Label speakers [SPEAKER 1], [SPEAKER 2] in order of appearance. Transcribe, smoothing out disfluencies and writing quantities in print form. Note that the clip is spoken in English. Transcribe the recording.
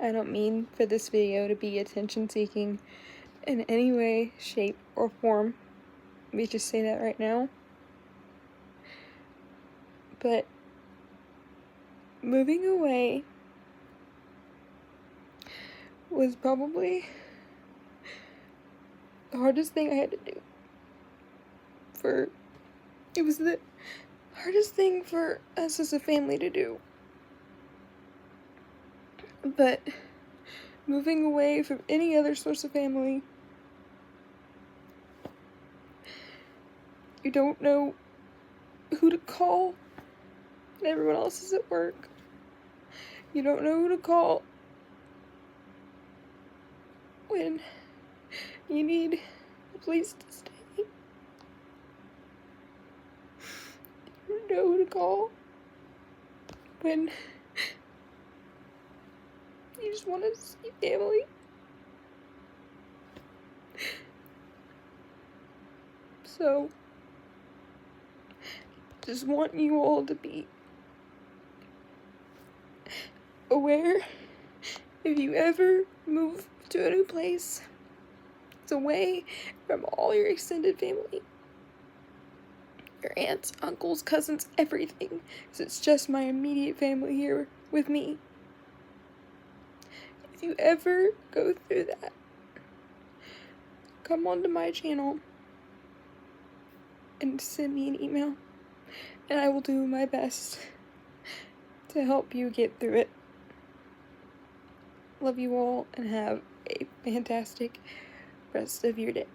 [SPEAKER 1] I don't mean for this video to be attention-seeking in any way, shape, or form. Let me just say that right now. But moving away was probably the hardest thing I had to do. It was the hardest thing for us as a family to do. But moving away from any other source of family, you don't know who to call, and everyone else is at work. You don't know who to call when you need a place to stay. You don't know who to call when you just want to see family. So, just want you all to be aware if you ever move to a new place, it's away from all your extended family, your aunts, uncles, cousins, everything, because it's just my immediate family here with me. If you ever go through that, come onto my channel and send me an email, and I will do my best to help you get through it. Love you all, and have a fantastic rest of your day.